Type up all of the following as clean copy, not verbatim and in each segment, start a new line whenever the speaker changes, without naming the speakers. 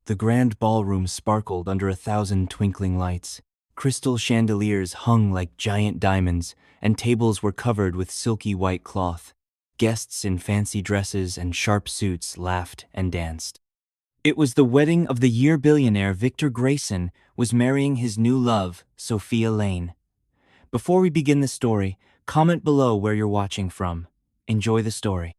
The grand ballroom sparkled under 1,000 twinkling lights. Crystal chandeliers hung like giant diamonds, and tables were covered with silky white cloth. Guests in fancy dresses and sharp suits laughed and danced. It was the wedding of the year. Billionaire Victor Grayson was marrying his new love, Sophia Lane. Before we begin the story, comment below where you're watching from. Enjoy the story.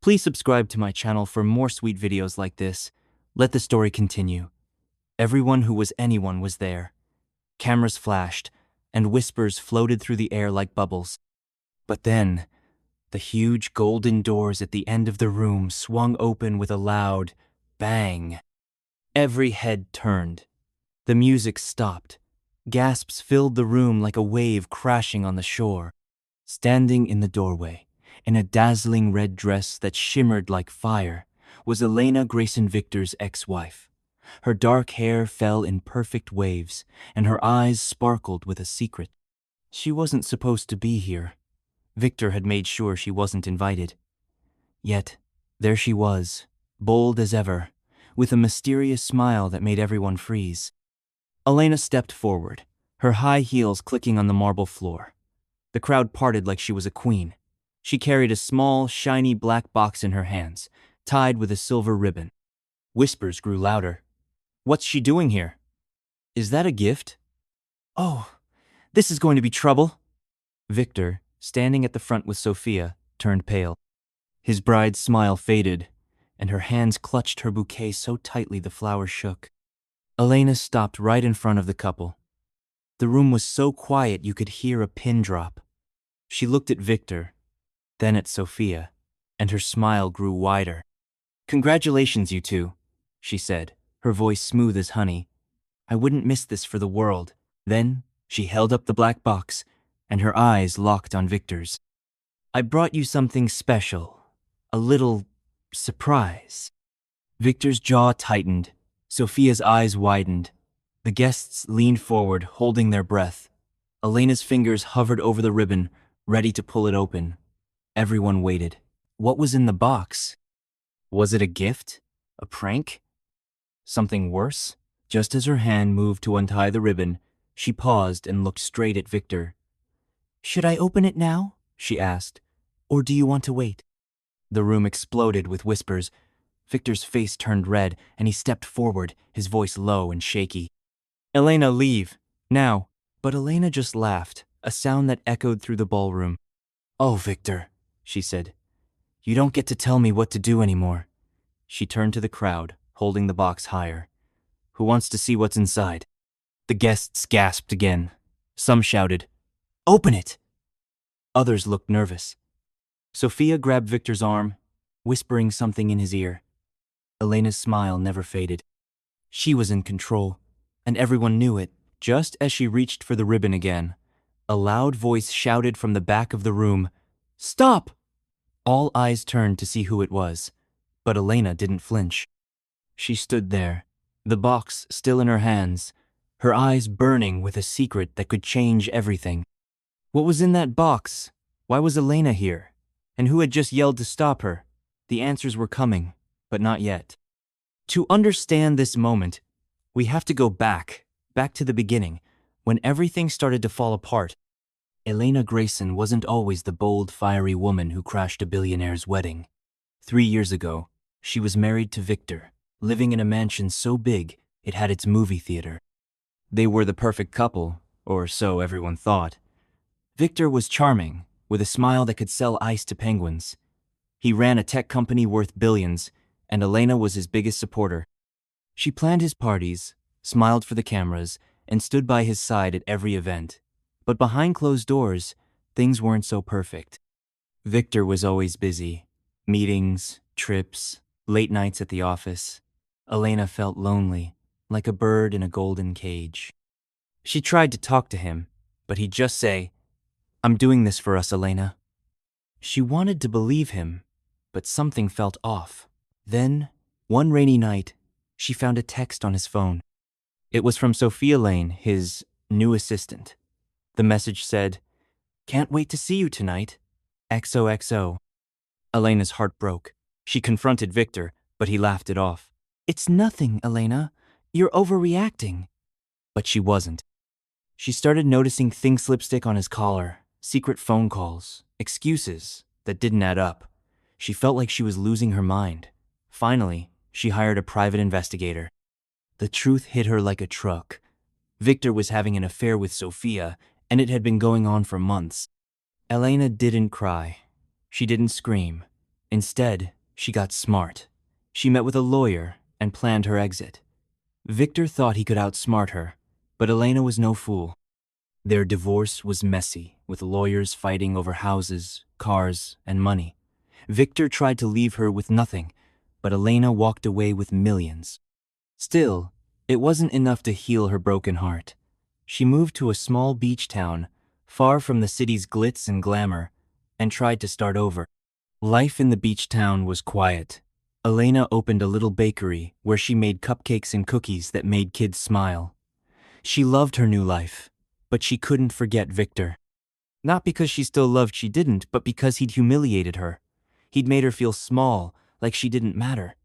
Please subscribe to my channel for more sweet videos like this. Let the story continue. Everyone who was anyone was there. Cameras flashed, and whispers floated through the air like bubbles. But then, the huge golden doors at the end of the room swung open with a loud bang. Every head turned. The music stopped. Gasps filled the room like a wave crashing on the shore. Standing in the doorway, in a dazzling red dress that shimmered like fire, was Elena Grayson, Victor's ex-wife. Her dark hair fell in perfect waves, and her eyes sparkled with a secret. She wasn't supposed to be here. Victor had made sure she wasn't invited. Yet, there she was, bold as ever, with a mysterious smile that made everyone freeze. Elena stepped forward, her high heels clicking on the marble floor. The crowd parted like she was a queen. She carried a small, shiny black box in her hands, tied with a silver ribbon. Whispers grew louder. "What's she doing here? Is that a gift? Oh, this is going to be trouble." Victor, standing at the front with Sophia, turned pale. His bride's smile faded, and her hands clutched her bouquet so tightly the flowers shook. Elena stopped right in front of the couple. The room was so quiet you could hear a pin drop. She looked at Victor, then at Sophia, and her smile grew wider. "Congratulations, you two," she said, her voice smooth as honey. "I wouldn't miss this for the world." Then she held up the black box, and her eyes locked on Victor's. "I brought you something special, a little surprise." Victor's jaw tightened. Sophia's eyes widened. The guests leaned forward, holding their breath. Elena's fingers hovered over the ribbon, ready to pull it open. Everyone waited. What was in the box? Was it a gift? A prank? Something worse? Just as her hand moved to untie the ribbon, she paused and looked straight at Victor. "Should I open it now?" she asked. "Or do you want to wait?" The room exploded with whispers. Victor's face turned red, and he stepped forward, his voice low and shaky. "Elena, leave. Now." But Elena just laughed, a sound that echoed through the ballroom. "Oh, Victor," she said. "You don't get to tell me what to do anymore." She turned to the crowd, holding the box higher. "Who wants to see what's inside?" The guests gasped again. Some shouted, "Open it!" Others looked nervous. Sophia grabbed Victor's arm, whispering something in his ear. Elena's smile never faded. She was in control, and everyone knew it. Just as she reached for the ribbon again, a loud voice shouted from the back of the room, "Stop!" All eyes turned to see who it was, but Elena didn't flinch. She stood there, the box still in her hands, her eyes burning with a secret that could change everything. What was in that box? Why was Elena here? And who had just yelled to stop her? The answers were coming, but not yet. To understand this moment, we have to go back to the beginning, when everything started to fall apart. Elena Grayson wasn't always the bold, fiery woman who crashed a billionaire's wedding. 3 years ago, she was married to Victor, living in a mansion so big it had its movie theater. They were the perfect couple, or so everyone thought. Victor was charming, with a smile that could sell ice to penguins. He ran a tech company worth billions, and Elena was his biggest supporter. She planned his parties, smiled for the cameras, and stood by his side at every event. But behind closed doors, things weren't so perfect. Victor was always busy. Meetings, trips, late nights at the office. Elena felt lonely, like a bird in a golden cage. She tried to talk to him, but he'd just say, "I'm doing this for us, Elena." She wanted to believe him, but something felt off. Then, one rainy night, she found a text on his phone. It was from Sophia Lane, his new assistant. The message said, "Can't wait to see you tonight. XOXO." Elena's heart broke. She confronted Victor, but he laughed it off. It's nothing, Elena. You're overreacting. But she wasn't. She started noticing things lipstick on his collar, secret phone calls, excuses that didn't add up. She felt like she was losing her mind. Finally, she hired a private investigator. The truth hit her like a truck. Victor was having an affair with Sophia, and it had been going on for months. Elena didn't cry. She didn't scream. Instead, she got smart. She met with a lawyer and planned her exit. Victor thought he could outsmart her, but Elena was no fool. Their divorce was messy, with lawyers fighting over houses, cars, and money. Victor tried to leave her with nothing, but Elena walked away with millions. Still, it wasn't enough to heal her broken heart. She moved to a small beach town, far from the city's glitz and glamour, and tried to start over. Life in the beach town was quiet. Elena opened a little bakery where she made cupcakes and cookies that made kids smile. She loved her new life, but she couldn't forget Victor. Not because she still loved she didn't, but because he'd humiliated her. He'd made her feel small, like she didn't matter.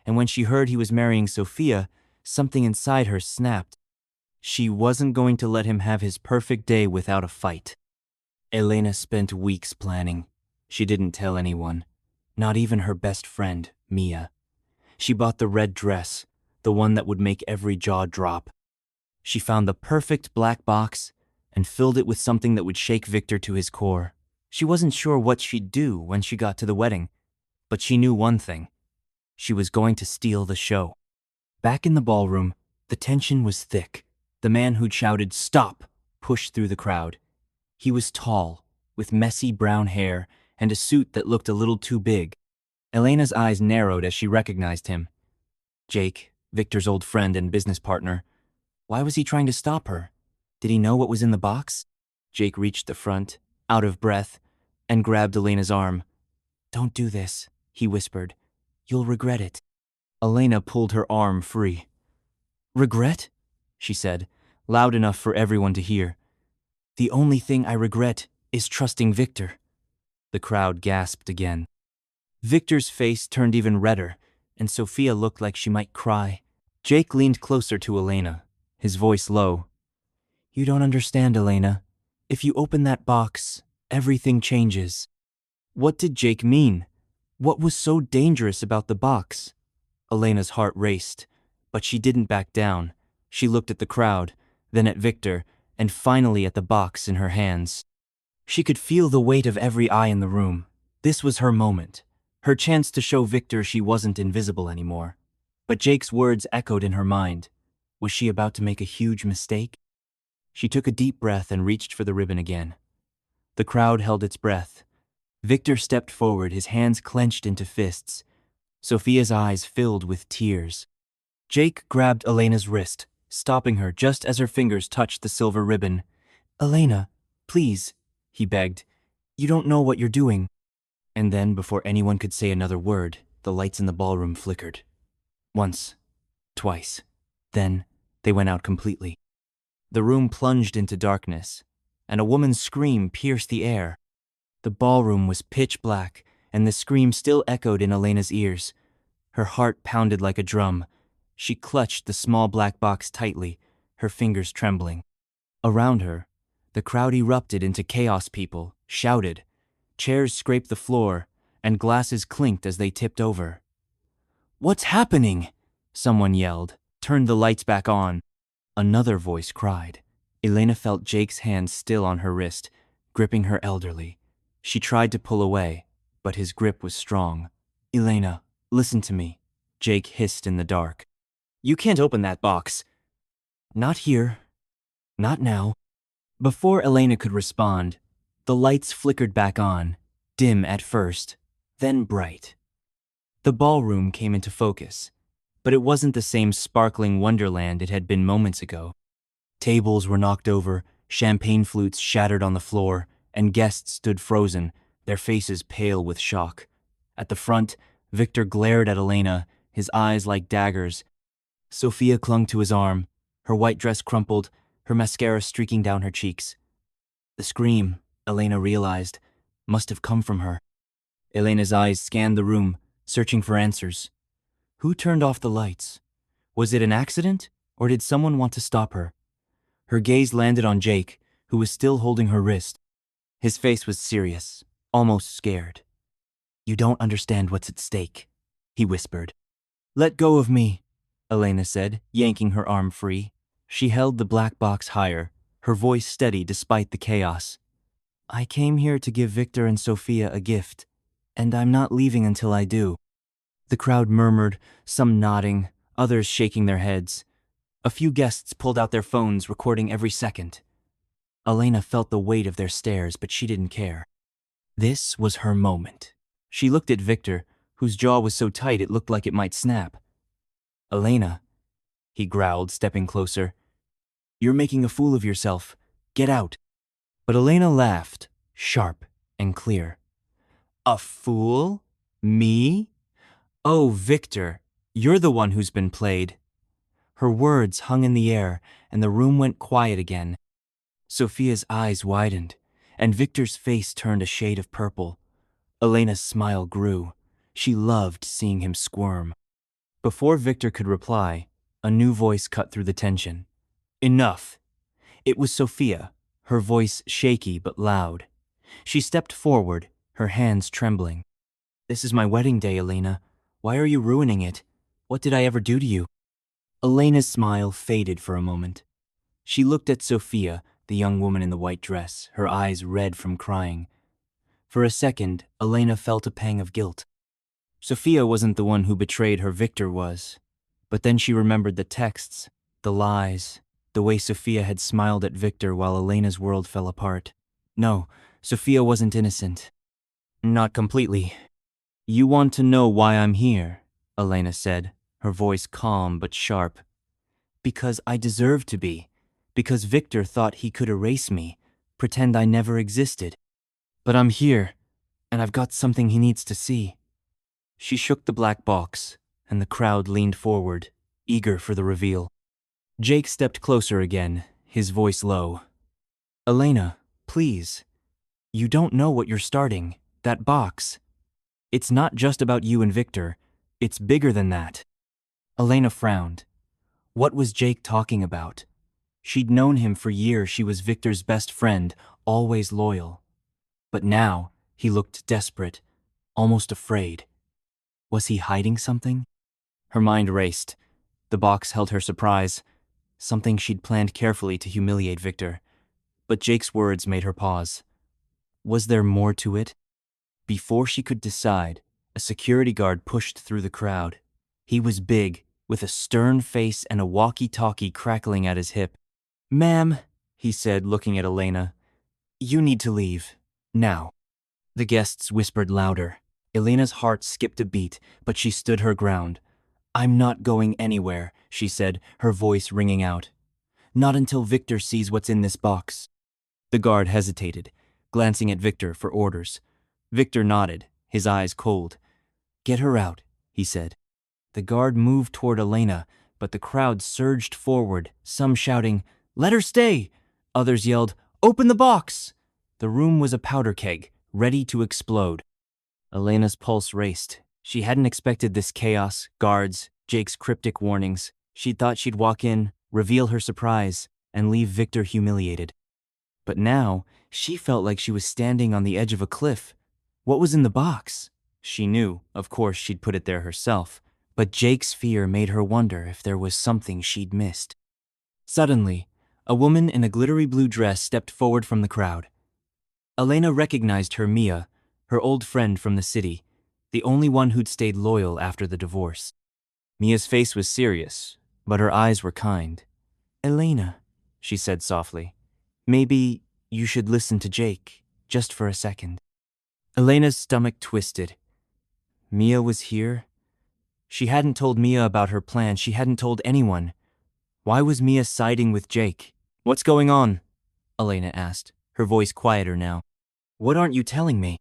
And when she heard he was marrying Sophia, something inside her snapped. She wasn't going to let him have his perfect day without a fight. Elena spent weeks planning. She didn't tell anyone, not even her best friend, Mia. She bought the red dress, the one that would make every jaw drop. She found the perfect black box and filled it with something that would shake Victor to his core. She wasn't sure what she'd do when she got to the wedding, but she knew one thing. She was going to steal the show. Back in the ballroom, the tension was thick. The man who'd shouted, "Stop!" pushed through the crowd. He was tall, with messy brown hair and a suit that looked a little too big. Elena's eyes narrowed as she recognized him. Jake, Victor's old friend and business partner. Why was he trying to stop her? Did he know what was in the box? Jake reached the front, out of breath, and grabbed Elena's arm. "Don't do this," he whispered. "You'll regret it." Elena pulled her arm free. "Regret?" she said, loud enough for everyone to hear. "The only thing I regret is trusting Victor." The crowd gasped again. Victor's face turned even redder, and Sophia looked like she might cry. Jake leaned closer to Elena, his voice low. "You don't understand, Elena. If you open that box, everything changes." What did Jake mean? What was so dangerous about the box? Elena's heart raced, but she didn't back down. She looked at the crowd, then at Victor, and finally at the box in her hands. She could feel the weight of every eye in the room. This was her moment, her chance to show Victor she wasn't invisible anymore. But Jake's words echoed in her mind. Was she about to make a huge mistake? She took a deep breath and reached for the ribbon again. The crowd held its breath. Victor stepped forward, his hands clenched into fists. Sophia's eyes filled with tears. Jake grabbed Elena's wrist, stopping her just as her fingers touched the silver ribbon. "Elena, please," he begged. "You don't know what you're doing." And then, before anyone could say another word, the lights in the ballroom flickered. Once, twice. Then, they went out completely. The room plunged into darkness, and a woman's scream pierced the air. The ballroom was pitch black, and the scream still echoed in Elena's ears. Her heart pounded like a drum. She clutched the small black box tightly, her fingers trembling. Around her, the crowd erupted into chaos. People shouted. Chairs scraped the floor, and glasses clinked as they tipped over. "What's happening?" someone yelled. "Turn the lights back on." Another voice cried. Elena felt Jake's hand still on her wrist, gripping her elderly. She tried to pull away, but his grip was strong. "Elena, listen to me," Jake hissed in the dark. "You can't open that box." "Not here. Not now." Before Elena could respond, the lights flickered back on, dim at first, then bright. The ballroom came into focus, but it wasn't the same sparkling wonderland it had been moments ago. Tables were knocked over, champagne flutes shattered on the floor, and guests stood frozen, their faces pale with shock. At the front, Victor glared at Elena, his eyes like daggers. Sophia clung to his arm, her white dress crumpled, her mascara streaking down her cheeks. The scream, Elena realized, must have come from her. Elena's eyes scanned the room, searching for answers. Who turned off the lights? Was it an accident, or did someone want to stop her? Her gaze landed on Jake, who was still holding her wrist. His face was serious, almost scared. "You don't understand what's at stake," he whispered. "Let go of me," Elena said, yanking her arm free. She held the black box higher, her voice steady despite the chaos. "I came here to give Victor and Sophia a gift, and I'm not leaving until I do." The crowd murmured, some nodding, others shaking their heads. A few guests pulled out their phones, recording every second. Elena felt the weight of their stares, but she didn't care. This was her moment. She looked at Victor, whose jaw was so tight it looked like it might snap. "Elena," he growled, stepping closer. "You're making a fool of yourself. Get out." But Elena laughed, sharp and clear. "A fool? Me? Oh, Victor, you're the one who's been played." Her words hung in the air, and the room went quiet again. Sophia's eyes widened, and Victor's face turned a shade of purple. Elena's smile grew. She loved seeing him squirm. Before Victor could reply, a new voice cut through the tension. "Enough." It was Sophia, her voice shaky but loud. She stepped forward, her hands trembling. "This is my wedding day, Elena. Why are you ruining it? What did I ever do to you?" Elena's smile faded for a moment. She looked at Sophia, the young woman in the white dress, her eyes red from crying. For a second, Elena felt a pang of guilt. Sophia wasn't the one who betrayed her, Victor was. But then she remembered the texts, the lies, the way Sophia had smiled at Victor while Elena's world fell apart. No, Sophia wasn't innocent. Not completely. "You want to know why I'm here," Elena said, her voice calm but sharp. "Because I deserve to be. Because Victor thought he could erase me, pretend I never existed. But I'm here, and I've got something he needs to see." She shook the black box, and the crowd leaned forward, eager for the reveal. Jake stepped closer again, his voice low. "Elena, please. You don't know what you're starting. That box. It's not just about you and Victor. It's bigger than that." Elena frowned. What was Jake talking about? She'd known him for years. She was Victor's best friend, always loyal. But now, he looked desperate, almost afraid. Was he hiding something? Her mind raced. The box held her surprise, something she'd planned carefully to humiliate Victor. But Jake's words made her pause. Was there more to it? Before she could decide, a security guard pushed through the crowd. He was big, with a stern face and a walkie-talkie crackling at his hip. "Ma'am," he said, looking at Elena, "you need to leave. Now." The guests whispered louder. Elena's heart skipped a beat, but she stood her ground. "I'm not going anywhere," she said, her voice ringing out. "Not until Victor sees what's in this box." The guard hesitated, glancing at Victor for orders. Victor nodded, his eyes cold. "Get her out," he said. The guard moved toward Elena, but the crowd surged forward, some shouting, "Let her stay!" Others yelled, "Open the box!" The room was a powder keg, ready to explode. Elena's pulse raced. She hadn't expected this chaos, guards, Jake's cryptic warnings. She'd thought she'd walk in, reveal her surprise, and leave Victor humiliated. But now, she felt like she was standing on the edge of a cliff. What was in the box? She knew, of course, she'd put it there herself. But Jake's fear made her wonder if there was something she'd missed. Suddenly, a woman in a glittery blue dress stepped forward from the crowd. Elena recognized her Mia, her old friend from the city, the only one who'd stayed loyal after the divorce. Mia's face was serious, but her eyes were kind. "Elena," she said softly, "maybe you should listen to Jake, just for a second." Elena's stomach twisted. Mia was here? She hadn't told Mia about her plan. She hadn't told anyone. Why was Mia siding with Jake? "What's going on?" Elena asked, her voice quieter now. "What aren't you telling me?"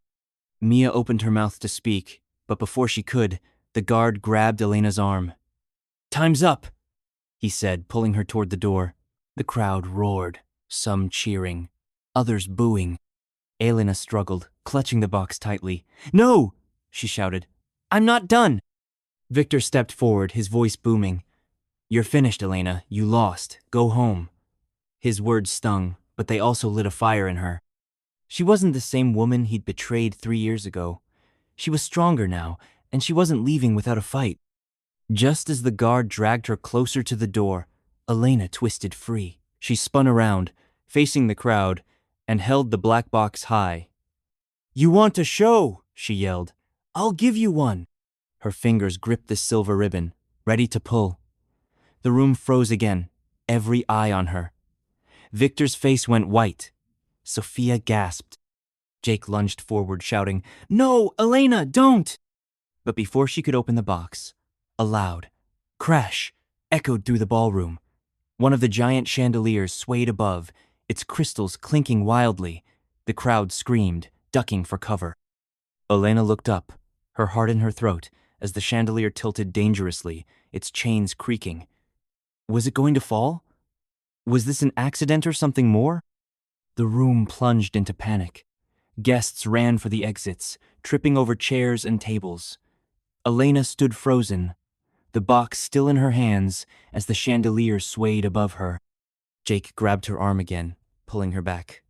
Mia opened her mouth to speak, but before she could, the guard grabbed Elena's arm. "Time's up," he said, pulling her toward the door. The crowd roared, some cheering, others booing. Elena struggled, clutching the box tightly. "No!" she shouted. "I'm not done!" Victor stepped forward, his voice booming. "You're finished, Elena. You lost. Go home." His words stung, but they also lit a fire in her. She wasn't the same woman he'd betrayed 3 years ago. She was stronger now, and she wasn't leaving without a fight. Just as the guard dragged her closer to the door, Elena twisted free. She spun around, facing the crowd, and held the black box high. "You want a show?" she yelled. "I'll give you one." Her fingers gripped the silver ribbon, ready to pull. The room froze again, every eye on her. Victor's face went white. Sophia gasped. Jake lunged forward, shouting, "No, Elena, don't!" But before she could open the box, a loud crash echoed through the ballroom. One of the giant chandeliers swayed above, its crystals clinking wildly. The crowd screamed, ducking for cover. Elena looked up, her heart in her throat, as the chandelier tilted dangerously, its chains creaking. Was it going to fall? Was this an accident or something more? The room plunged into panic. Guests ran for the exits, tripping over chairs and tables. Elena stood frozen, the box still in her hands as the chandelier swayed above her. Jake grabbed her arm again, pulling her back.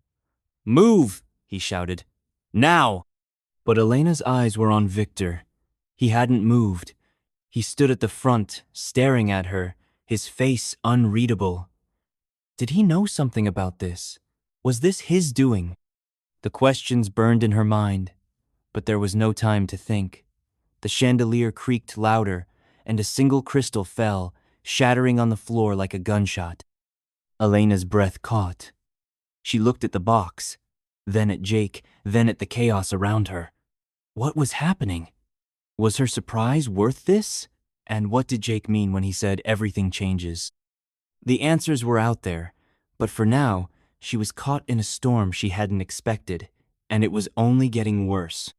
"Move!" he shouted. "Now!" But Elena's eyes were on Victor. He hadn't moved. He stood at the front, staring at her, his face unreadable. Did he know something about this? Was this his doing? The questions burned in her mind, but there was no time to think. The chandelier creaked louder, and a single crystal fell, shattering on the floor like a gunshot. Elena's breath caught. She looked at the box, then at Jake, then at the chaos around her. What was happening? Was her surprise worth this? And what did Jake mean when he said everything changes? The answers were out there, but for now, she was caught in a storm she hadn't expected, and it was only getting worse.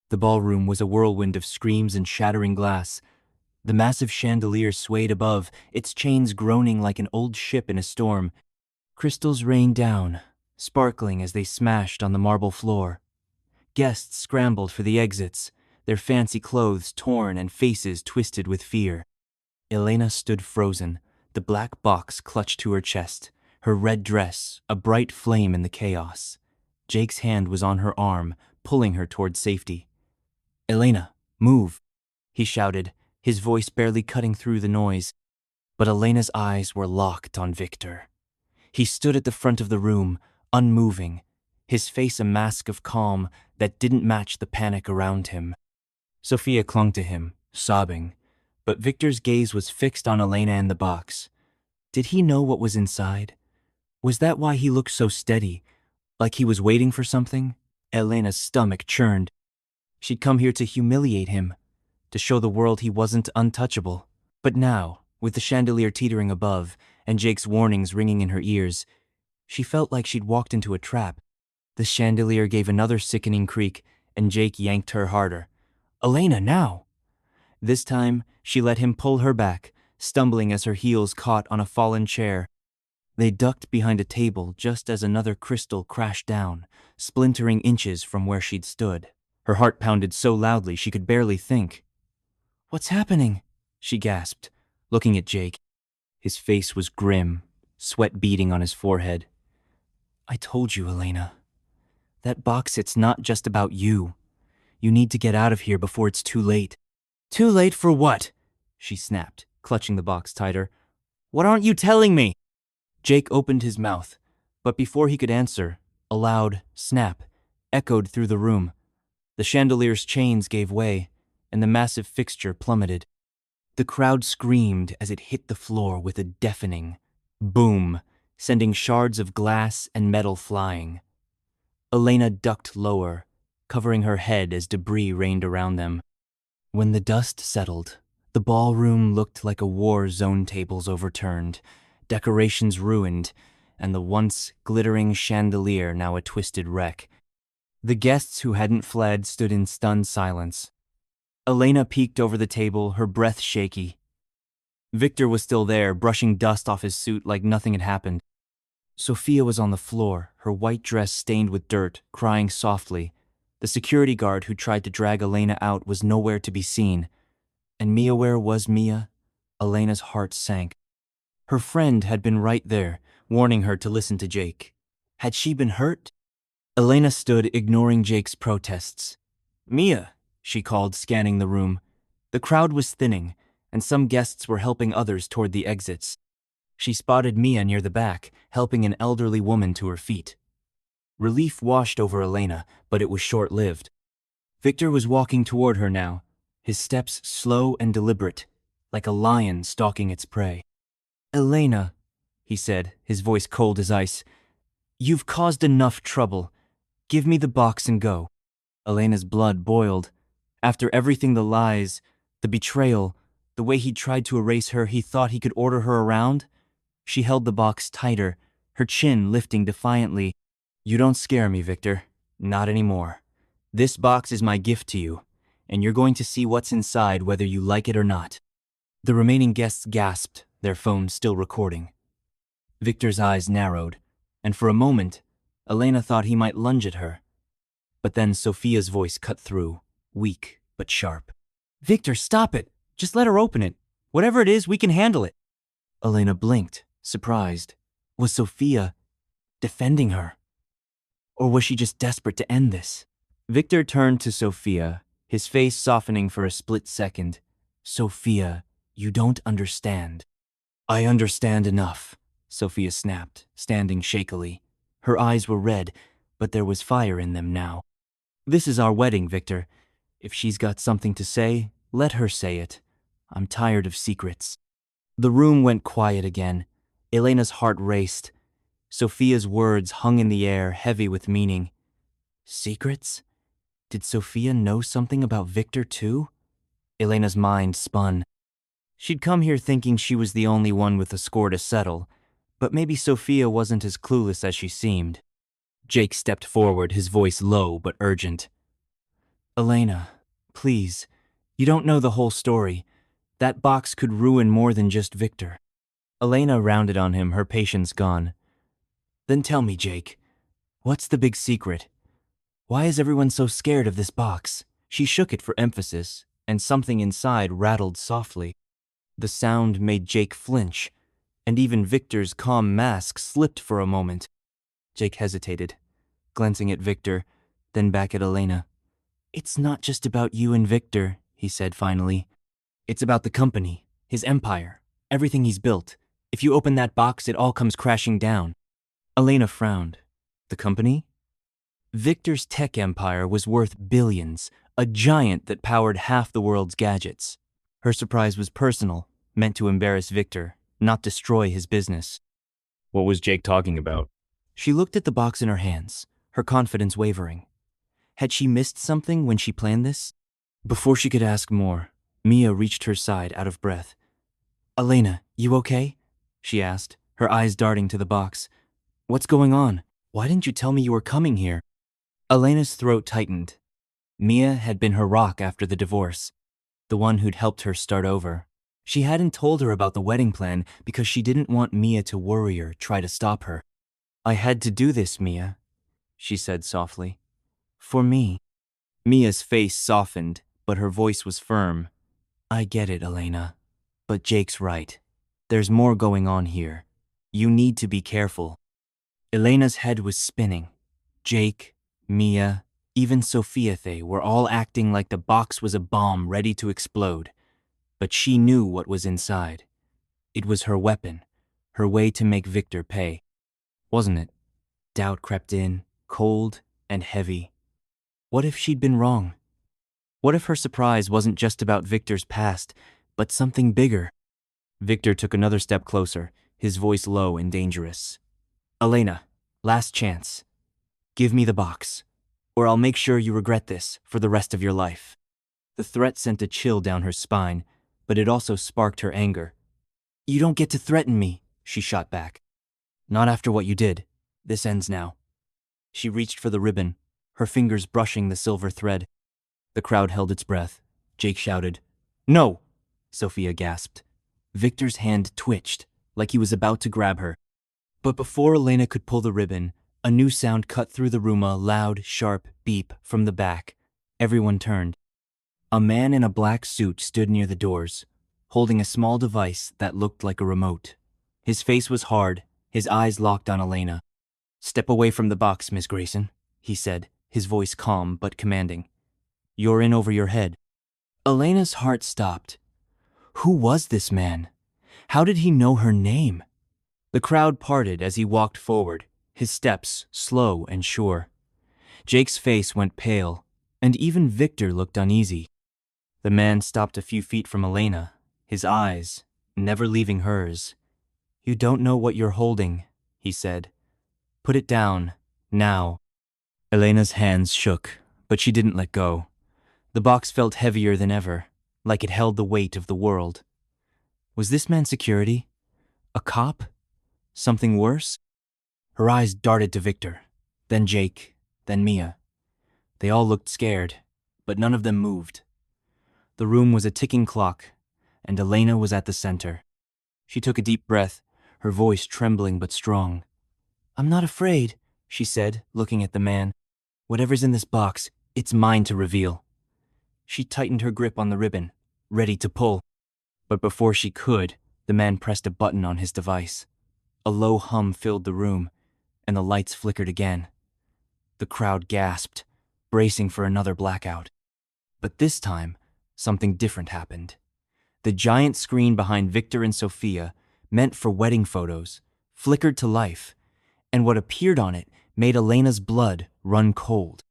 The ballroom was a whirlwind of screams and shattering glass. The massive chandelier swayed above, its chains groaning like an old ship in a storm. Crystals rained down, sparkling as they smashed on the marble floor. Guests scrambled for the exits, their fancy clothes torn and faces twisted with fear. Elena stood frozen, the black box clutched to her chest, her red dress a bright flame in the chaos. Jake's hand was on her arm, pulling her toward safety. "Elena, move," he shouted, his voice barely cutting through the noise. But Elena's eyes were locked on Victor. He stood at the front of the room, unmoving, his face a mask of calm that didn't match the panic around him. Sophia clung to him, sobbing, but Victor's gaze was fixed on Elena and the box. Did he know what was inside? Was that why he looked so steady, like he was waiting for something? Elena's stomach churned. She'd come here to humiliate him, to show the world he wasn't untouchable. But now, with the chandelier teetering above and Jake's warnings ringing in her ears, she felt like she'd walked into a trap. The chandelier gave another sickening creak, and Jake yanked her harder. "Elena, now!" This time, she let him pull her back, stumbling as her heels caught on a fallen chair. They ducked behind a table just as another crystal crashed down, splintering inches from where she'd stood. Her heart pounded so loudly she could barely think. "What's happening?" she gasped, looking at Jake. His face was grim, sweat beading on his forehead. "I told you, Elena. That box, it's not just about you. You need to get out of here before it's too late." "Too late for what?" she snapped, clutching the box tighter. "What aren't you telling me?" Jake opened his mouth, but before he could answer, a loud snap echoed through the room. The chandelier's chains gave way, and the massive fixture plummeted. The crowd screamed as it hit the floor with a deafening boom, sending shards of glass and metal flying. Elena ducked lower, covering her head as debris rained around them. When the dust settled, the ballroom looked like a war zone, tables overturned, decorations ruined, and the once glittering chandelier now a twisted wreck. The guests who hadn't fled stood in stunned silence. Elena peeked over the table, her breath shaky. Victor was still there, brushing dust off his suit like nothing had happened. Sophia was on the floor, her white dress stained with dirt, crying softly. The security guard who tried to drag Elena out was nowhere to be seen. And Mia, where was Mia? Elena's heart sank. Her friend had been right there, warning her to listen to Jake. Had she been hurt? Elena stood, ignoring Jake's protests. Mia, she called, scanning the room. The crowd was thinning, and some guests were helping others toward the exits. She spotted Mia near the back, helping an elderly woman to her feet. Relief washed over Elena, but it was short-lived. Victor was walking toward her now, his steps slow and deliberate, like a lion stalking its prey. Elena, he said, his voice cold as ice, you've caused enough trouble. Give me the box and go. Elena's blood boiled. After everything, the lies, the betrayal, the way he'd tried to erase her, he thought he could order her around. She held the box tighter, her chin lifting defiantly. You don't scare me, Victor. Not anymore. This box is my gift to you, and you're going to see what's inside whether you like it or not. The remaining guests gasped, their phones still recording. Victor's eyes narrowed, and for a moment, Elena thought he might lunge at her. But then Sophia's voice cut through, weak but sharp. Victor, stop it! Just let her open it. Whatever it is, we can handle it. Elena blinked, surprised. Was Sophia defending her? Or was she just desperate to end this? Victor turned to Sophia, his face softening for a split second. Sophia, you don't understand. I understand enough, Sophia snapped, standing shakily. Her eyes were red, but there was fire in them now. This is our wedding, Victor. If she's got something to say, let her say it. I'm tired of secrets. The room went quiet again. Elena's heart raced. Sophia's words hung in the air, heavy with meaning. Secrets? Did Sophia know something about Victor too? Elena's mind spun. She'd come here thinking she was the only one with a score to settle, but maybe Sophia wasn't as clueless as she seemed. Jake stepped forward, his voice low but urgent. Elena, please, you don't know the whole story. That box could ruin more than just Victor. Elena rounded on him, her patience gone. Then tell me, Jake, what's the big secret? Why is everyone so scared of this box? She shook it for emphasis, and something inside rattled softly. The sound made Jake flinch, and even Victor's calm mask slipped for a moment. Jake hesitated, glancing at Victor, then back at Elena. It's not just about you and Victor, he said finally. It's about the company, his empire, everything he's built. If you open that box, it all comes crashing down. Elena frowned. The company? Victor's tech empire was worth billions, a giant that powered half the world's gadgets. Her surprise was personal, meant to embarrass Victor, not destroy his business. What was Jake talking about? She looked at the box in her hands, her confidence wavering. Had she missed something when she planned this? Before she could ask more, Mia reached her side, out of breath. Elena, you okay? She asked, her eyes darting to the box. What's going on? Why didn't you tell me you were coming here? Elena's throat tightened. Mia had been her rock after the divorce, the one who'd helped her start over. She hadn't told her about the wedding plan because she didn't want Mia to worry or try to stop her. I had to do this, Mia, she said softly. For me. Mia's face softened, but her voice was firm. I get it, Elena. But Jake's right. There's more going on here. You need to be careful. Elena's head was spinning. Jake, Mia, even Sophia, they were all acting like the box was a bomb ready to explode. But she knew what was inside. It was her weapon, her way to make Victor pay. Wasn't it? Doubt crept in, cold and heavy. What if she'd been wrong? What if her surprise wasn't just about Victor's past, but something bigger? Victor took another step closer, his voice low and dangerous. Elena, last chance. Give me the box, or I'll make sure you regret this for the rest of your life. The threat sent a chill down her spine, but it also sparked her anger. You don't get to threaten me, she shot back. Not after what you did. This ends now. She reached for the ribbon, her fingers brushing the silver thread. The crowd held its breath. Jake shouted, No! Sophia gasped. Victor's hand twitched, like he was about to grab her. But before Elena could pull the ribbon, a new sound cut through the room, a loud, sharp beep from the back. Everyone turned. A man in a black suit stood near the doors, holding a small device that looked like a remote. His face was hard, his eyes locked on Elena. "Step away from the box, Miss Grayson," he said, his voice calm but commanding. "You're in over your head." Elena's heart stopped. Who was this man? How did he know her name? The crowd parted as he walked forward, his steps slow and sure. Jake's face went pale, and even Victor looked uneasy. The man stopped a few feet from Elena, his eyes never leaving hers. "You don't know what you're holding," he said. "Put it down, now." Elena's hands shook, but she didn't let go. The box felt heavier than ever, like it held the weight of the world. Was this man security? A cop? Something worse? Her eyes darted to Victor, then Jake, then Mia. They all looked scared, but none of them moved. The room was a ticking clock, and Elena was at the center. She took a deep breath, her voice trembling but strong. "I'm not afraid," she said, looking at the man. "Whatever's in this box, it's mine to reveal." She tightened her grip on the ribbon, ready to pull. But before she could, the man pressed a button on his device. A low hum filled the room, and the lights flickered again. The crowd gasped, bracing for another blackout. But this time, something different happened. The giant screen behind Victor and Sophia, meant for wedding photos, flickered to life, and what appeared on it made Elena's blood run cold.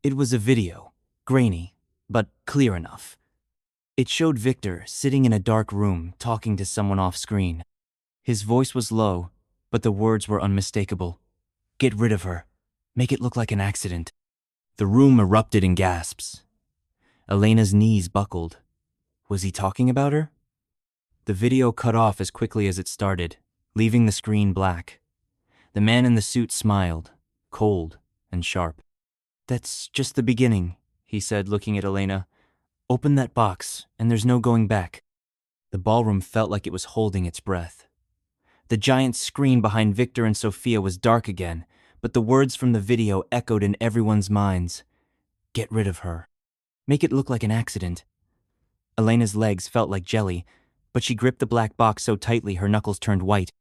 It was a video, grainy, but clear enough. It showed Victor sitting in a dark room talking to someone off-screen. His voice was low, but the words were unmistakable. "Get rid of her. Make it look like an accident." The room erupted in gasps. Elena's knees buckled. Was he talking about her? The video cut off as quickly as it started, leaving the screen black. The man in the suit smiled, cold and sharp. "That's just the beginning," he said, looking at Elena. "Open that box, and there's no going back." The ballroom felt like it was holding its breath. The giant screen behind Victor and Sophia was dark again, but the words from the video echoed in everyone's minds. "Get rid of her. Make it look like an accident." Elena's legs felt like jelly, but she gripped the black box so tightly her knuckles turned white.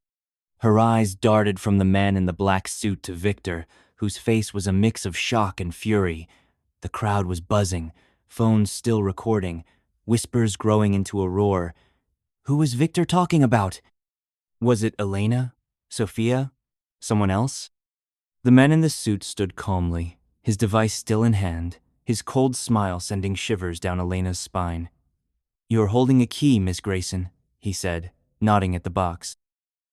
Her eyes darted from the man in the black suit to Victor, whose face was a mix of shock and fury. The crowd was buzzing, phones still recording, whispers growing into a roar. Who was Victor talking about? Was it Elena? Sophia? Someone else? The man in the suit stood calmly, his device still in hand, his cold smile sending shivers down Elena's spine. "You're holding a key, Miss Grayson," he said, nodding at the box.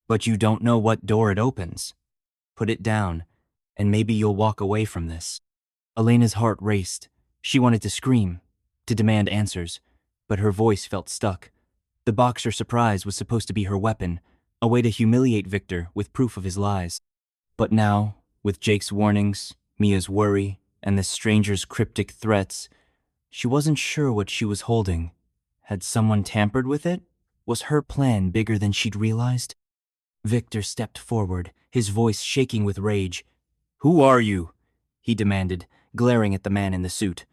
"But you don't know what door it opens. Put it down, and maybe you'll walk away from this." Elena's heart raced. She wanted to scream, to demand answers, but her voice felt stuck. The boxer surprise was supposed to be her weapon, a way to humiliate Victor with proof of his lies. But now, with Jake's warnings, Mia's worry, and the stranger's cryptic threats, she wasn't sure what she was holding. Had someone tampered with it? Was her plan bigger than she'd realized? Victor stepped forward, his voice shaking with rage. "Who are you?" he demanded, glaring at the man in the suit.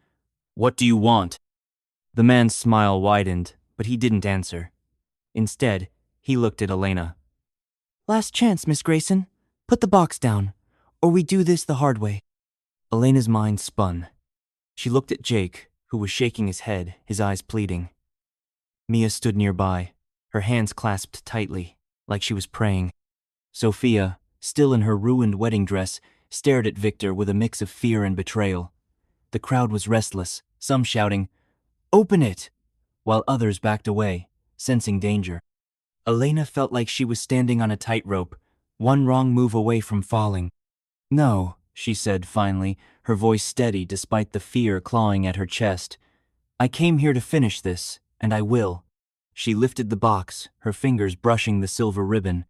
"What do you want?" The man's smile widened, but he didn't answer. Instead, he looked at Elena. "Last chance, Miss Grayson. Put the box down, or we do this the hard way." Elena's mind spun. She looked at Jake, who was shaking his head, his eyes pleading. Mia stood nearby, her hands clasped tightly, like she was praying. Sophia, still in her ruined wedding dress, stared at Victor with a mix of fear and betrayal. The crowd was restless, some shouting, "Open it!" while others backed away, sensing danger. Elena felt like she was standing on a tightrope, one wrong move away from falling. "No," she said finally, her voice steady despite the fear clawing at her chest. "I came here to finish this, and I will." She lifted the box, her fingers brushing the silver ribbon.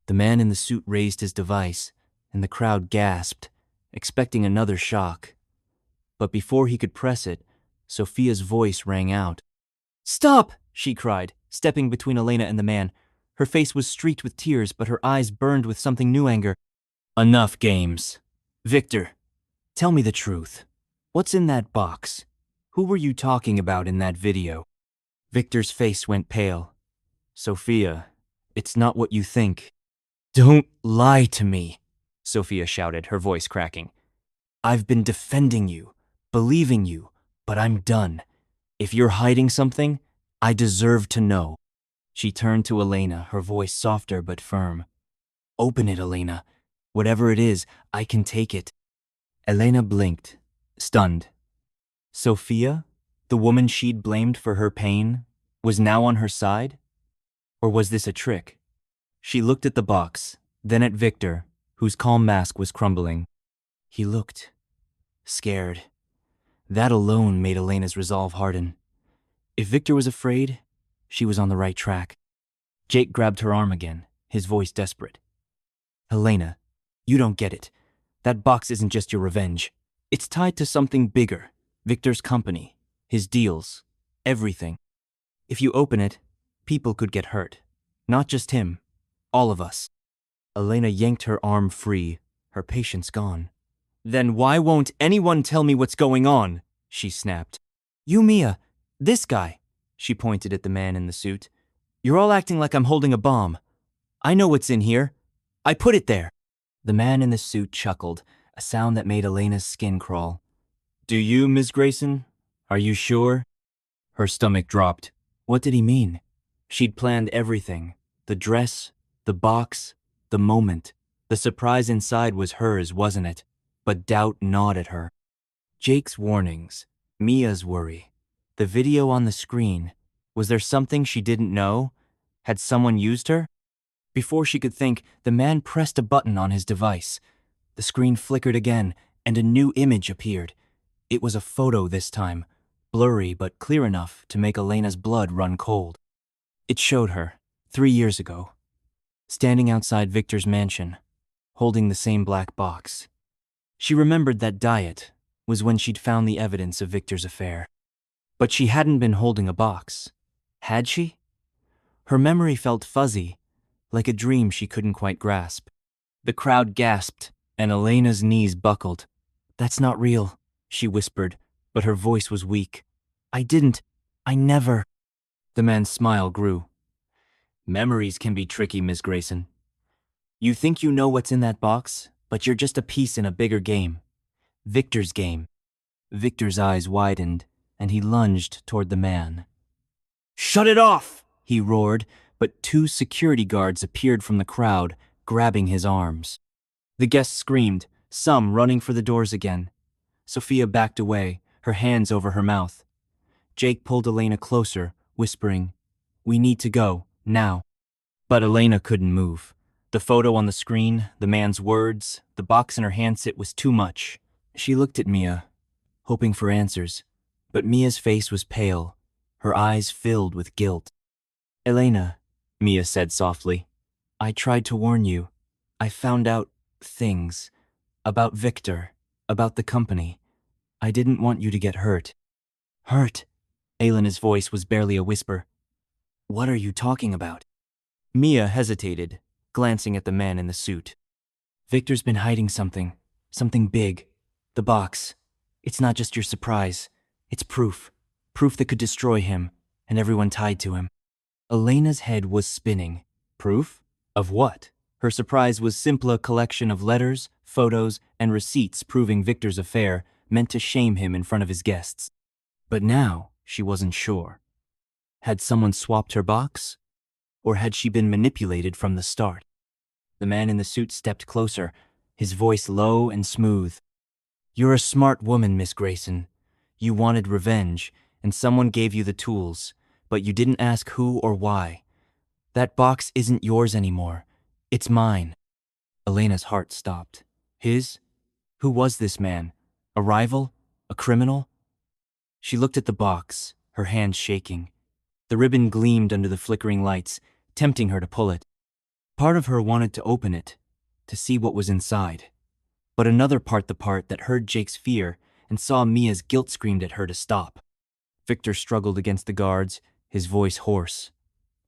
The man in the suit raised his device, and the crowd gasped, expecting another shock. But before he could press it, Sophia's voice rang out. "Stop!" she cried, stepping between Elena and the man. Her face was streaked with tears, but her eyes burned with something new anger. "Enough games. Victor, tell me the truth. What's in that box? Who were you talking about in that video? Victor's face went pale. Sophia, it's not what you think. Don't lie to me, Sophia shouted, her voice cracking. I've been defending you, believing you, but I'm done. If you're hiding something, I deserve to know. She turned to Elena, her voice softer but firm. Open it, Elena. Whatever it is, I can take it. Elena blinked, stunned. Sophia, the woman she'd blamed for her pain, was now on her side? Or was this a trick? She looked at the box, then at Victor, whose calm mask was crumbling. He looked scared. That alone made Elena's resolve harden. If Victor was afraid, she was on the right track. Jake grabbed her arm again, his voice desperate. Elena, you don't get it. That box isn't just your revenge. It's tied to something bigger. Victor's company, his deals, everything. If you open it, people could get hurt. Not just him, all of us. Elena yanked her arm free, her patience gone. Then why won't anyone tell me what's going on? She snapped. You, Mia, this guy. She pointed at the man in the suit. You're all acting like I'm holding a bomb. I know what's in here. I put it there. The man in the suit chuckled, a sound that made Elena's skin crawl. Do you, Miss Grayson? Are you sure? Her stomach dropped. What did he mean? She'd planned everything. The dress, the box, the moment. The surprise inside was hers, wasn't it? But doubt gnawed at her. Jake's warnings, Mia's worry, the video on the screen. Was there something she didn't know? Had someone used her? Before she could think, the man pressed a button on his device. The screen flickered again, and a new image appeared. It was a photo this time, blurry but clear enough to make Elena's blood run cold. It showed her, 3 years ago, standing outside Victor's mansion, holding the same black box. She remembered that diet was when she'd found the evidence of Victor's affair. But she hadn't been holding a box. Had she? Her memory felt fuzzy, like a dream she couldn't quite grasp. The crowd gasped, and Elena's knees buckled. That's not real, she whispered, but her voice was weak. I never. The man's smile grew. Memories can be tricky, Miss Grayson. You think you know what's in that box, but you're just a piece in a bigger game. Victor's game. Victor's eyes widened, and he lunged toward the man. Shut it off! He roared, but 2 security guards appeared from the crowd, grabbing his arms. The guests screamed, some running for the doors again. Sophia backed away, her hands over her mouth. Jake pulled Elena closer, whispering, We need to go, now. But Elena couldn't move. The photo on the screen, the man's words, the box in her handset was too much. She looked at Mia, hoping for answers, but Mia's face was pale, her eyes filled with guilt. Elena, Mia said softly, I tried to warn you. I found out things about Victor, about the company. I didn't want you to get hurt. Hurt? Elena's voice was barely a whisper. What are you talking about? Mia hesitated, glancing at the man in the suit. Victor's been hiding something big. The box. It's not just your surprise. It's proof. Proof that could destroy him and everyone tied to him. Elena's head was spinning. Proof? Of what? Her surprise was simply a collection of letters, photos, and receipts proving Victor's affair, meant to shame him in front of his guests. But now she wasn't sure. Had someone swapped her box? Or had she been manipulated from the start? The man in the suit stepped closer, his voice low and smooth. You're a smart woman, Miss Grayson. You wanted revenge, and someone gave you the tools, but you didn't ask who or why. That box isn't yours anymore. It's mine. Elena's heart stopped. His? Who was this man? A rival? A criminal? She looked at the box, her hands shaking. The ribbon gleamed under the flickering lights, tempting her to pull it. Part of her wanted to open it, to see what was inside. But another part, the part that heard Jake's fear and saw Mia's guilt, screamed at her to stop. Victor struggled against the guards, his voice hoarse.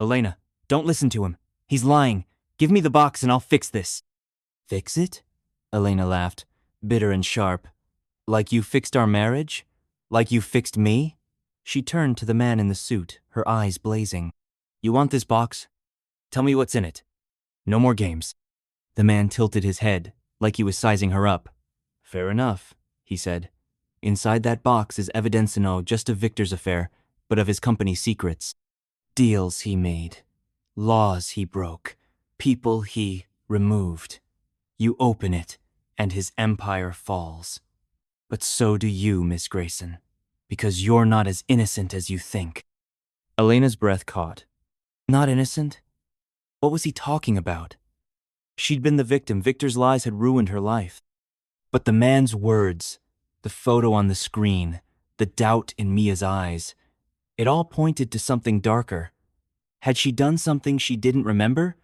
Elena, don't listen to him. He's lying. Give me the box and I'll fix this. Fix it? Elena laughed, bitter and sharp. Like you fixed our marriage? Like you fixed me? She turned to the man in the suit, her eyes blazing. You want this box? Tell me what's in it. No more games. The man tilted his head, like he was sizing her up. Fair enough, he said. Inside that box is evidence no just of Victor's affair, but of his company's secrets. Deals he made, laws he broke, people he removed. You open it, and his empire falls. But so do you, Miss Grayson, because you're not as innocent as you think. Elena's breath caught. Not innocent? What was he talking about? She'd been the victim. Victor's lies had ruined her life. But the man's words, the photo on the screen, the doubt in Mia's eyes, it all pointed to something darker. Had she done something she didn't remember?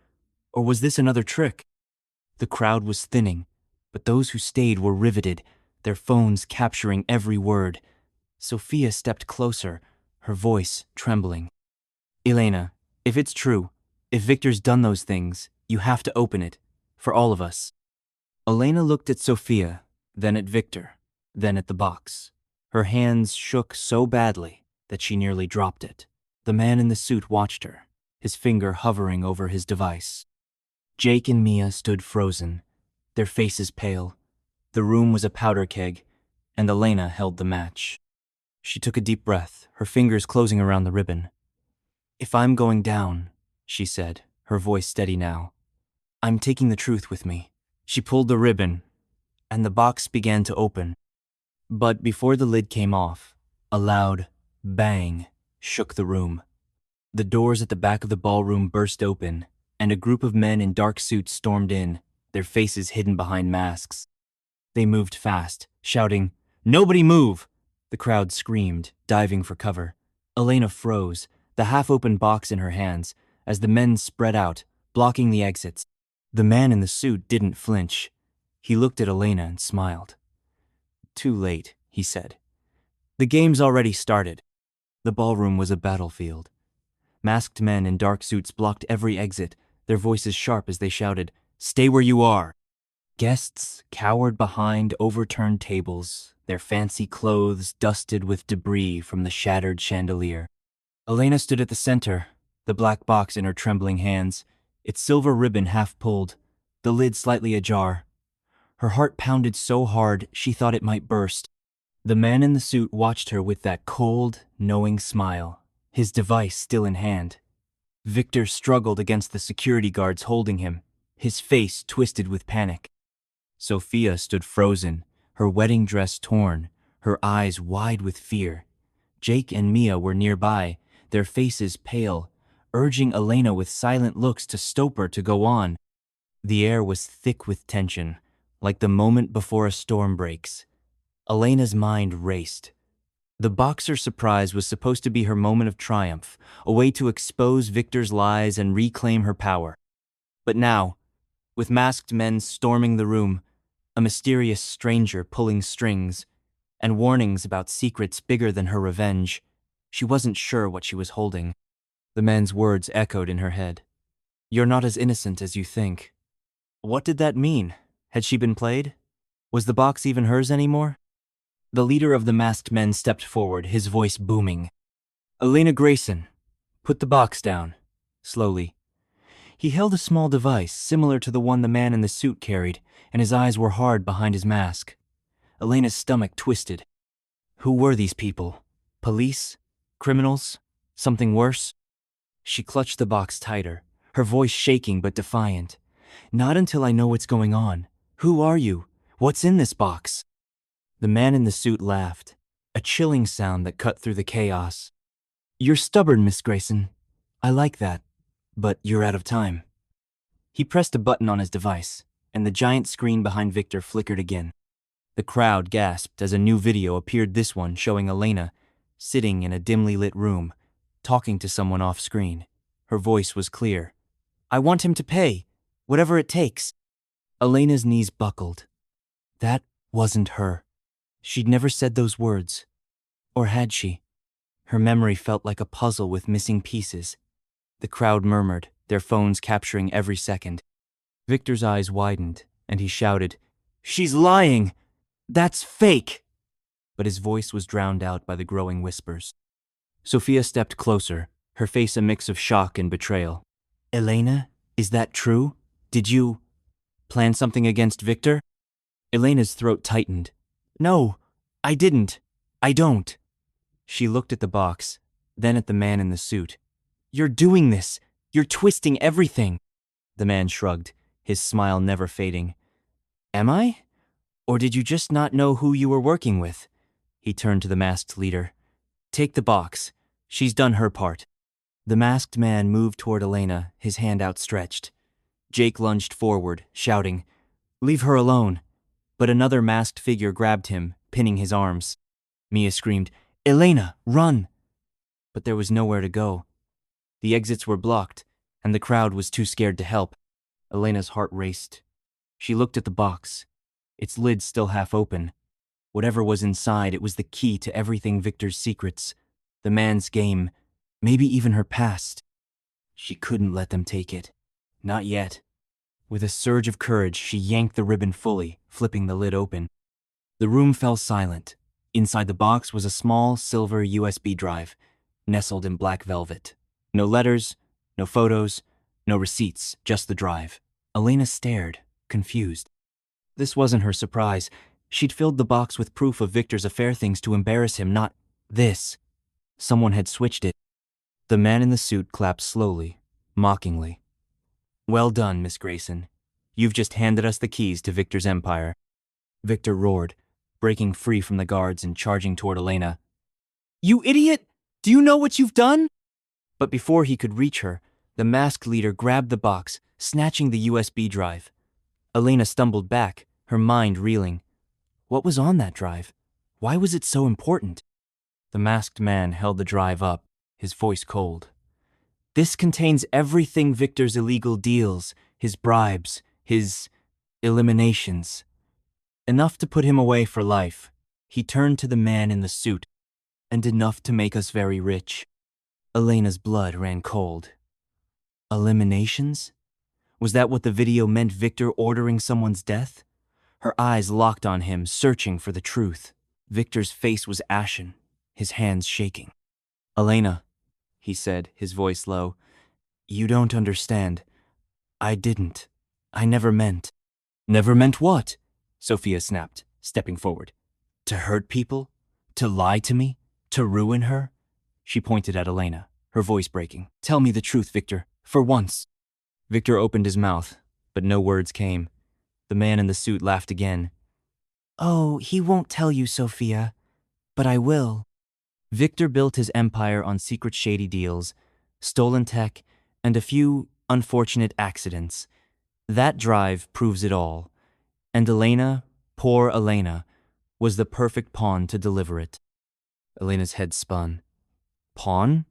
Or was this another trick? The crowd was thinning, but those who stayed were riveted, their phones capturing every word. Sophia stepped closer, her voice trembling. Elena, if it's true, if Victor's done those things, you have to open it, for all of us. Elena looked at Sophia, then at Victor, then at the box. Her hands shook so badly that she nearly dropped it. The man in the suit watched her, his finger hovering over his device. Jake and Mia stood frozen, their faces pale. The room was a powder keg, and Elena held the match. She took a deep breath, her fingers closing around the ribbon. If I'm going down, she said, her voice steady now, I'm taking the truth with me. She pulled the ribbon, and the box began to open. But before the lid came off, a loud bang shook the room. The doors at the back of the ballroom burst open, and a group of men in dark suits stormed in, their faces hidden behind masks. They moved fast, shouting, "Nobody move!" The crowd screamed, diving for cover. Elena froze, the half-open box in her hands, as the men spread out, blocking the exits. The man in the suit didn't flinch. He looked at Elena and smiled. Too late, he said. The game's already started. The ballroom was a battlefield. Masked men in dark suits blocked every exit, their voices sharp as they shouted, "Stay where you are!" Guests cowered behind overturned tables, their fancy clothes dusted with debris from the shattered chandelier. Elena stood at the center, the black box in her trembling hands, its silver ribbon half pulled, the lid slightly ajar. Her heart pounded so hard she thought it might burst. The man in the suit watched her with that cold, knowing smile, his device still in hand. Victor struggled against the security guards holding him, his face twisted with panic. Sophia stood frozen, her wedding dress torn, her eyes wide with fear. Jake and Mia were nearby, their faces pale, urging Elena with silent looks to stop her to go on. The air was thick with tension, like the moment before a storm breaks. Elena's mind raced. The boxer's surprise was supposed to be her moment of triumph, a way to expose Victor's lies and reclaim her power. But now, with masked men storming the room, a mysterious stranger pulling strings, and warnings about secrets bigger than her revenge, she wasn't sure what she was holding. The man's words echoed in her head. You're not as innocent as you think. What did that mean? Had she been played? Was the box even hers anymore? The leader of the masked men stepped forward, his voice booming. Elena Grayson, put the box down. Slowly. He held a small device, similar to the one the man in the suit carried, and his eyes were hard behind his mask. Elena's stomach twisted. Who were these people? Police? Criminals? Something worse? She clutched the box tighter, her voice shaking but defiant. Not until I know what's going on. Who are you? What's in this box? The man in the suit laughed, a chilling sound that cut through the chaos. You're stubborn, Miss Grayson. I like that, but you're out of time. He pressed a button on his device, and the giant screen behind Victor flickered again. The crowd gasped as a new video appeared, this one showing Elena sitting in a dimly lit room, talking to someone off-screen. Her voice was clear. I want him to pay, whatever it takes. Elena's knees buckled. That wasn't her. She'd never said those words. Or had she? Her memory felt like a puzzle with missing pieces. The crowd murmured, their phones capturing every second. Victor's eyes widened, and he shouted, She's lying! That's fake! but his voice was drowned out by the growing whispers. Sophia stepped closer, her face a mix of shock and betrayal. Elena, is that true? Did you plan something against Victor? Elena's throat tightened. No, I didn't. I don't. She looked at the box, then at the man in the suit. You're doing this. You're twisting everything. The man shrugged, his smile never fading. Am I? Or did you just not know who you were working with? He turned to the masked leader. Take the box. She's done her part. The masked man moved toward Elena, his hand outstretched. Jake lunged forward, shouting, Leave her alone. But another masked figure grabbed him, pinning his arms. Mia screamed, Elena, run! But there was nowhere to go. The exits were blocked, and the crowd was too scared to help. Elena's heart raced. She looked at the box, its lid still half open. Whatever was inside, it was the key to everything Victor's secrets, the man's game, maybe even her past. She couldn't let them take it. Not yet. With a surge of courage, she yanked the ribbon fully, flipping the lid open. The room fell silent. Inside the box was a small silver USB drive, nestled in black velvet. No letters, no photos, no receipts, just the drive. Elena stared, confused. This wasn't her surprise. She'd filled the box with proof of Victor's affair things to embarrass him, not this. Someone had switched it. The man in the suit clapped slowly, mockingly. Well done, Miss Grayson. You've just handed us the keys to Victor's empire. Victor roared, breaking free from the guards and charging toward Elena. You idiot! Do you know what you've done? But before he could reach her, the masked leader grabbed the box, snatching the USB drive. Elena stumbled back, her mind reeling. What was on that drive? Why was it so important? The masked man held the drive up, his voice cold. This contains everything Victor's illegal deals, his bribes, his eliminations. Enough to put him away for life. He turned to the man in the suit. And enough to make us very rich. Elena's blood ran cold. Eliminations? Was that what the video meant, Victor ordering someone's death? Her eyes locked on him, searching for the truth. Victor's face was ashen, his hands shaking. Elena, he said, his voice low, you don't understand. I didn't. I never meant. Never meant what? Sophia snapped, stepping forward. To hurt people? To lie to me? To ruin her? She pointed at Elena, her voice breaking. Tell me the truth, Victor, for once. Victor opened his mouth, but no words came. The man in the suit laughed again. Oh, he won't tell you, Sophia, but I will. Victor built his empire on secret shady deals, stolen tech, and a few unfortunate accidents. That drive proves it all. And Elena, poor Elena, was the perfect pawn to deliver it. Elena's head spun. Pawn?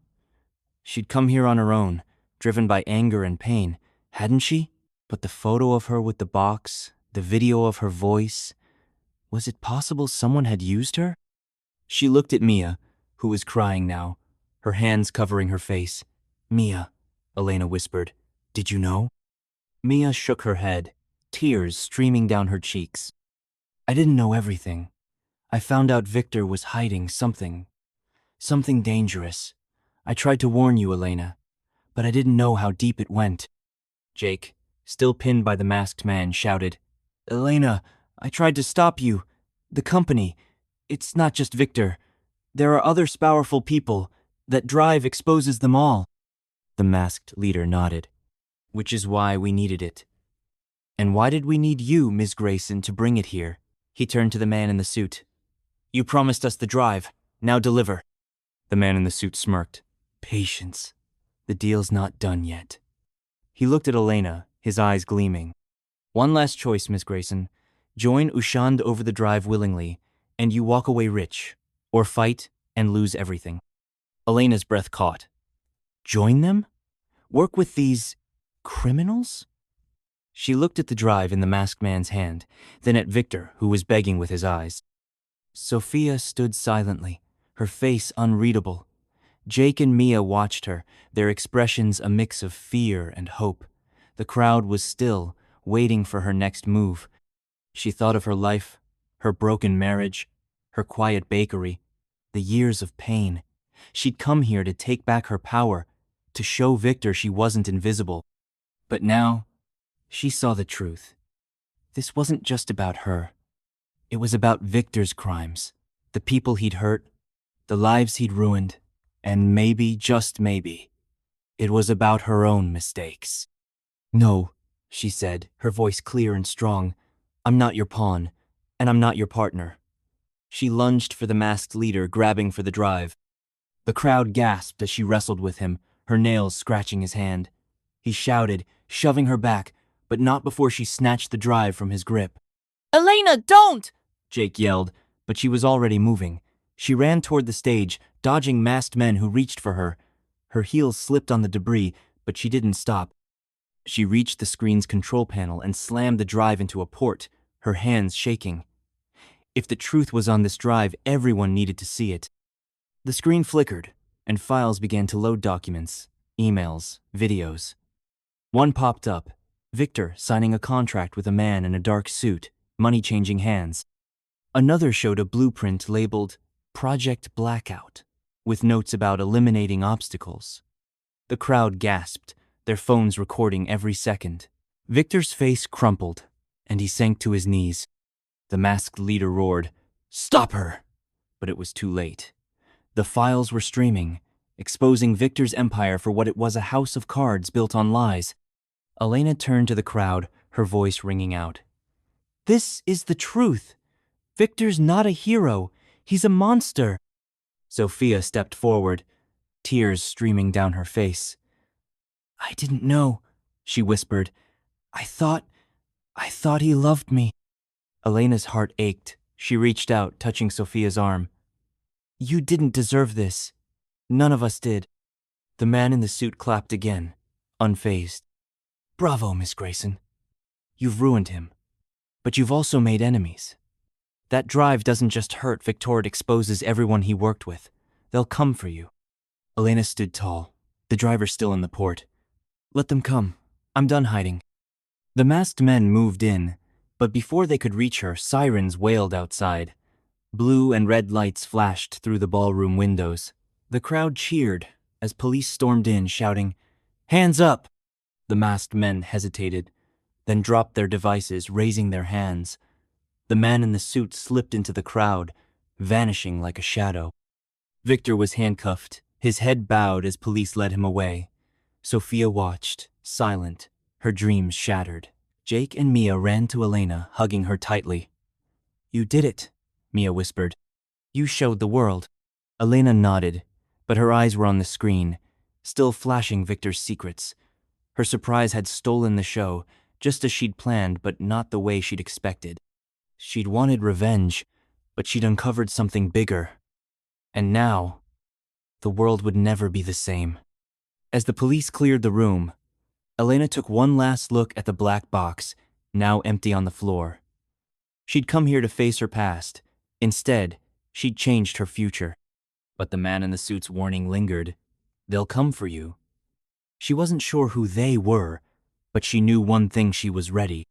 She'd come here on her own, driven by anger and pain, hadn't she? But the photo of her with the box, the video of her voice, was it possible someone had used her? She looked at Mia, who was crying now, her hands covering her face. Mia, Elena whispered, did you know? Mia shook her head, tears streaming down her cheeks. I didn't know everything. I found out Victor was hiding something dangerous. I tried to warn you, Elena, but I didn't know how deep it went. Jake, still pinned by the masked man, shouted, Elena, I tried to stop you. The company. It's not just Victor. There are other powerful people. That drive exposes them all. The masked leader nodded. Which is why we needed it. And why did we need you, Miss Grayson, to bring it here? He turned to the man in the suit. You promised us the drive. Now deliver. The man in the suit smirked. Patience. The deal's not done yet. He looked at Elena, his eyes gleaming. One last choice, Miss Grayson. Join Ushand over the drive willingly, and you walk away rich, or fight and lose everything. Elena's breath caught. Join them? Work with these criminals? She looked at the drive in the masked man's hand, then at Victor, who was begging with his eyes. Sophia stood silently, her face unreadable. Jake and Mia watched her, their expressions a mix of fear and hope. The crowd was still, waiting for her next move. She thought of her life, her broken marriage, her quiet bakery, the years of pain. She'd come here to take back her power, to show Victor she wasn't invisible. But now, she saw the truth. This wasn't just about her. It was about Victor's crimes, the people he'd hurt, the lives he'd ruined, and maybe, just maybe, it was about her own mistakes. "No," she said, her voice clear and strong. "I'm not your pawn, and I'm not your partner." She lunged for the masked leader, grabbing for the drive. The crowd gasped as she wrestled with him, her nails scratching his hand. He shouted, shoving her back, but not before she snatched the drive from his grip. "Elena, don't!" Jake yelled, but she was already moving. She ran toward the stage, dodging masked men who reached for her. Her heels slipped on the debris, but she didn't stop. She reached the screen's control panel and slammed the drive into a port, her hands shaking. If the truth was on this drive, everyone needed to see it. The screen flickered, and files began to load: documents, emails, videos. One popped up, Victor signing a contract with a man in a dark suit, money changing hands. Another showed a blueprint labeled Project Blackout, with notes about eliminating obstacles. The crowd gasped, their phones recording every second. Victor's face crumpled, and he sank to his knees. The masked leader roared, "Stop her!" But it was too late. The files were streaming, exposing Victor's empire for what it was: a house of cards built on lies. Elena turned to the crowd, her voice ringing out. "This is the truth. Victor's not a hero. He's a monster." Sophia stepped forward, tears streaming down her face. "I didn't know," she whispered. I thought he loved me." Elena's heart ached. She reached out, touching Sophia's arm. "You didn't deserve this. None of us did." The man in the suit clapped again, unfazed. "Bravo, Miss Grayson. You've ruined him. But you've also made enemies. That drive doesn't just hurt Victor, it exposes everyone he worked with. They'll come for you." Elena stood tall, the driver still in the port. "Let them come. I'm done hiding." The masked men moved in, but before they could reach her, sirens wailed outside. Blue and red lights flashed through the ballroom windows. The crowd cheered as police stormed in, shouting, "Hands up!" The masked men hesitated, then dropped their devices, raising their hands. The man in the suit slipped into the crowd, vanishing like a shadow. Victor was handcuffed, his head bowed as police led him away. Sophia watched, silent, her dreams shattered. Jake and Mia ran to Elena, hugging her tightly. "You did it," Mia whispered. "You showed the world." Elena nodded, but her eyes were on the screen, still flashing Victor's secrets. Her surprise had stolen the show, just as she'd planned, but not the way she'd expected. She'd wanted revenge, but she'd uncovered something bigger. And now, the world would never be the same. As the police cleared the room, Elena took one last look at the black box, now empty on the floor. She'd come here to face her past. Instead, she'd changed her future. But the man in the suit's warning lingered. "They'll come for you." She wasn't sure who they were, but she knew one thing: she was ready.